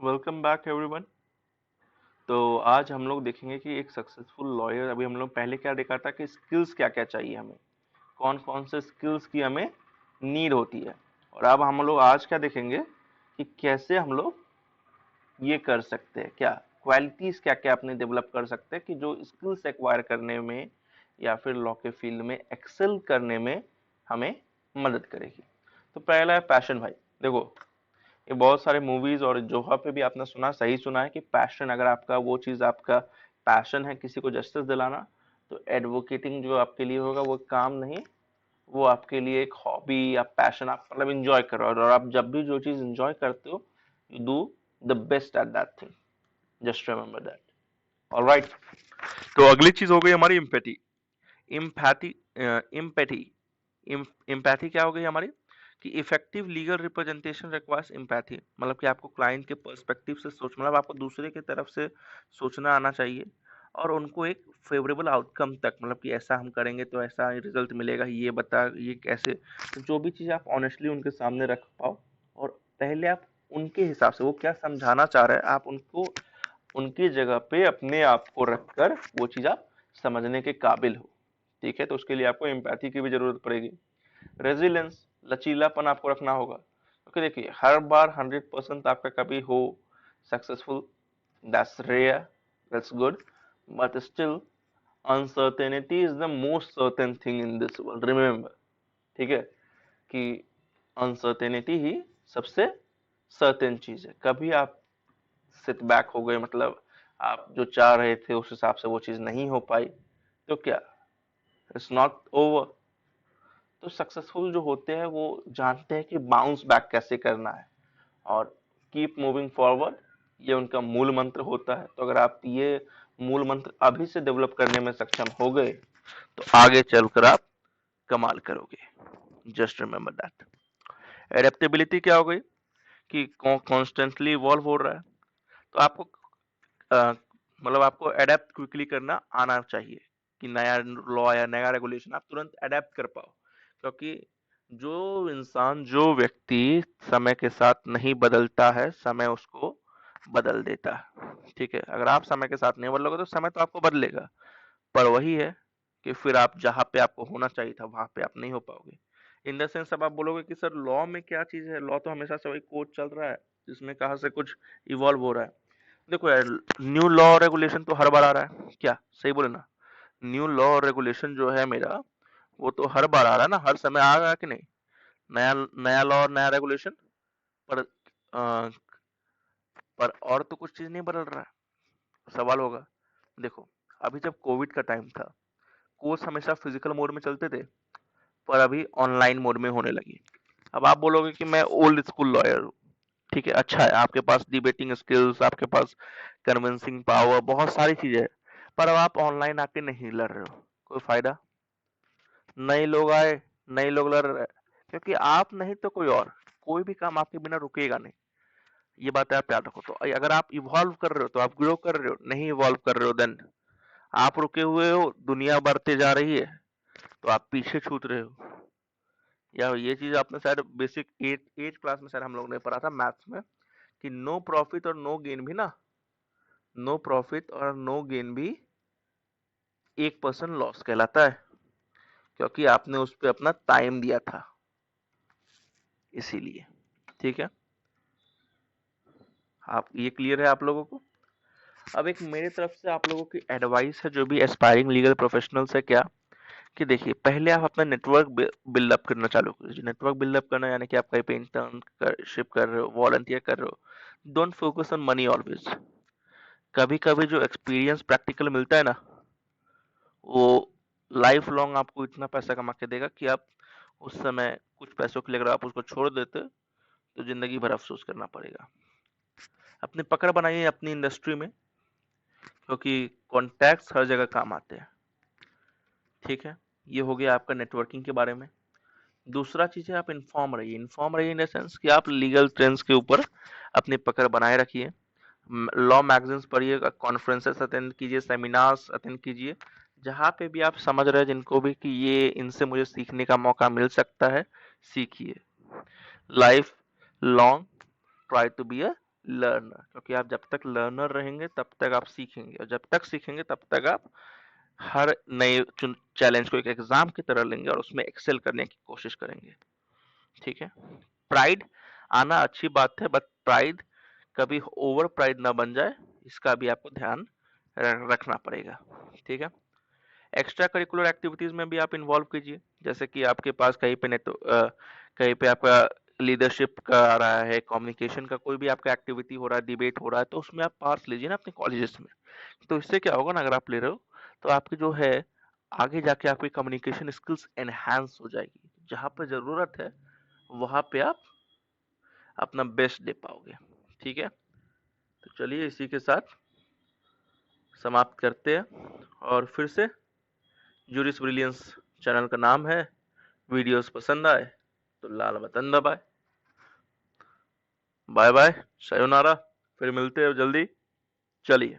Welcome back everyone. तो आज हम लोग देखेंगे कि एक सक्सेसफुल लॉयर, अभी हम लोग पहले क्या देखा था कि स्किल्स क्या क्या चाहिए हमें, कौन कौन से स्किल्स की हमें नीड होती है। और अब हम लोग आज क्या देखेंगे कि कैसे हम लोग ये कर सकते हैं, क्या क्वालिटीज क्या क्या अपने डेवलप कर सकते हैं कि जो स्किल्स एक्वायर करने में या फिर लॉ के फील्ड में एक्सेल करने में हमें मदद करेगी। तो पहला है पैशन। भाई देखो, ये बहुत सारे मूवीज और जोहा पे भी आपने सुना, सही सुना है कि पैशन, अगर आपका वो चीज आपका पैशन है किसी को जस्टिस दिलाना, तो एडवोकेटिंग जो आपके लिए होगा वो काम नहीं, वो आपके लिए एक हॉबी या पैशन, आप मतलब इंजॉय करो। और आप जब भी जो चीज इंजॉय करते हो, you do the best at that thing. Just remember that. Alright. तो अगली चीज हो गई हमारी इम्पैथी। इम्पैथी इम्पैथी इम्पैथी क्या हो गई हमारी कि effective legal representation requires empathy, मतलब कि आपको क्लाइंट के पर्सपेक्टिव से सोच, मतलब आपको दूसरे की तरफ से सोचना आना चाहिए और उनको एक फेवरेबल आउटकम तक, मतलब कि ऐसा हम करेंगे तो ऐसा रिजल्ट मिलेगा, ये बता ये कैसे, तो जो भी चीज़ आप ऑनेस्टली उनके सामने रख पाओ और पहले आप उनके हिसाब से वो क्या समझाना चाह रहे हैं, आप उनको उनकी जगह पे अपने आप को रखकर वो चीज़ आप समझने के काबिल हो। ठीक है, तो उसके लिए आपको एम्पैथी की भी जरूरत पड़ेगी। रेजिलेंस, लचीलापन आपको रखना होगा, क्योंकि देखिए हर बार 100% आपका कभी हो successful, that's rare, that's good, but still uncertainty is the most certain thing in this world, remember. ठीक है कि अनसर्टेनिटी ही सबसे सर्टेन चीज है। कभी आप सिट बैक हो गए, मतलब आप जो चाह रहे थे उस हिसाब से वो चीज नहीं हो पाई, तो क्या, इट्स नॉट ओवर। तो सक्सेसफुल जो होते हैं वो जानते हैं कि बाउंस बैक कैसे करना है और कीप मूविंग फॉरवर्ड, ये उनका मूल मंत्र होता है। तो अगर आप ये मूल मंत्र अभी से डेवलप करने में सक्षम हो गए, तो आगे चलकर आप कमाल करोगे। Just remember that. एडेप्टेबिलिटी क्या हो गई कि कॉन्स्टेंटली इवॉल्व हो रहा है, तो आपको मतलब आपको अडेप्ट क्विकली करना आना चाहिए कि नया लॉ या नया रेगुलेशन आप तुरंत अडेप्ट कर पाओ, क्योंकि जो इंसान, जो व्यक्ति समय के साथ नहीं बदलता है, समय उसको बदल देता है। ठीक है, अगर आप समय के साथ नहीं बदलोगे तो समय तो आपको बदलेगा, पर वही है कि फिर आप जहाँ पे आपको होना चाहिए था वहां पे आप नहीं हो पाओगे। इन द सेंस अब आप बोलोगे कि सर लॉ में क्या चीज है, लॉ तो हमेशा से वही कोड चल रहा है जिसमें कहाँ से कुछ इवॉल्व हो रहा है। देखो यार, न्यू लॉ और रेगुलेशन तो हर बार आ रहा है, क्या सही बोले ना? न्यू लॉ और रेगुलेशन जो है मेरा, वो तो हर बार आ रहा है ना, हर समय आ रहा है कि नहीं? नया नया लॉ और नया रेगुलेशन, पर पर और तो कुछ चीज नहीं बदल रहा है। सवाल होगा, देखो अभी जब कोविड का टाइम था, कोर्स हमेशा फिजिकल मोड में चलते थे, पर अभी ऑनलाइन मोड में होने लगी। अब आप बोलोगे कि मैं ओल्ड स्कूल लॉयर हूँ, ठीक है, अच्छा है, आपके पास डिबेटिंग स्किल्स, आपके पास कन्विंसिंग पावर, बहुत सारी चीजें है, पर अब आप ऑनलाइन आके नहीं लड़ रहे हो, कोई फायदा? नए लोग आए, नए लोग लड़ रहे हैं, क्योंकि आप नहीं तो कोई और, कोई भी काम आपके बिना रुकेगा नहीं। ये बात आप याद रखो। तो अगर आप इवॉल्व कर रहे हो तो आप ग्रो कर रहे हो, नहीं इवॉल्व कर रहे हो देन आप रुके हुए हो, दुनिया बढ़ते जा रही है तो आप पीछे छूट रहे हो। या ये चीज आपने शायद बेसिक एट एट क्लास में शायद हम लोग ने पढ़ा था मैथ्स में कि नो प्रॉफिट और नो गेन भी ना, नो प्रॉफिट और नो गेन भी 1% लॉस कहलाता है, क्योंकि आपने उस पर अपना टाइम दिया था, इसीलिए। ठीक है, आप ये क्लियर है आप लोगों को? अब एक मेरे तरफ से आप लोगों की एडवाइस है जो भी एस्पायरिंग लीगल प्रोफेशनल्स है, क्या कि देखिए पहले आप अपना नेटवर्क बिल्डअप करना चालू कीजिए। नेटवर्क बिल्डअप करना यानी कि आप कहीं पे इंटर्नशिप कर रहे हो, वॉलंटियर कर रहे हो, don't focus on money always. कभी कभी जो एक्सपीरियंस प्रैक्टिकल मिलता है ना, वो लाइफ लॉन्ग आपको इतना पैसा कमा के देगा कि आप उस समय कुछ पैसों के लिए अगर आप उसको छोड़ देते तो जिंदगी भर अफसोस करना पड़ेगा। अपनी पकड़ बनाइए अपनी इंडस्ट्री में, क्योंकि कॉन्टैक्ट्स हर जगह काम आते हैं। ठीक है, ये हो गया आपका नेटवर्किंग के बारे में। दूसरा चीज है आप इन्फॉर्म रहिए इन द सेंस कि आप लीगल ट्रेंड्स के ऊपर अपनी पकड़ बनाए रखिए। लॉ मैगजीन्स पढ़िए, कॉन्फ्रेंसेस अटेंड कीजिए, सेमिनार्स अटेंड कीजिए, जहाँ पे भी आप समझ रहे हैं जिनको भी कि ये इनसे मुझे सीखने का मौका मिल सकता है, सीखिए। Life long try to be a learner, क्योंकि आप जब तक लर्नर रहेंगे तब तक आप सीखेंगे, और जब तक सीखेंगे तब तक आप हर नए चैलेंज को एक एग्जाम की तरह लेंगे और उसमें एक्सेल करने की कोशिश करेंगे। ठीक है। प्राइड आना अच्छी बात है, बट प्राइड कभी ओवर प्राइड ना बन जाए, इसका भी आपको ध्यान रखना पड़ेगा। ठीक है। एक्स्ट्रा करिकुलर एक्टिविटीज में भी आप इन्वॉल्व कीजिए, जैसे कि आपके पास कहीं पे कहीं पे आपका लीडरशिप का आ रहा है, कम्युनिकेशन का कोई भी आपका एक्टिविटी हो रहा है, डिबेट हो रहा है, तो उसमें आप पार्ट लीजिए ना अपने कॉलेजेस में। तो इससे क्या होगा ना, अगर आप ले रहे हो तो आपकी जो है आगे जाके आपकी कम्युनिकेशन स्किल्स एनहांस हो जाएगी, जहां पर जरूरत है वहां पे आप अपना बेस्ट दे पाओगे। ठीक है। तो चलिए इसी के साथ समाप्त करते हैं, और फिर से जूरिस ब्रिलियंस चैनल का नाम है। वीडियोस पसंद आए तो लाल बटन दबाए। बाय बाय, सायोनारा, फिर मिलते हैं जल्दी। चलिए।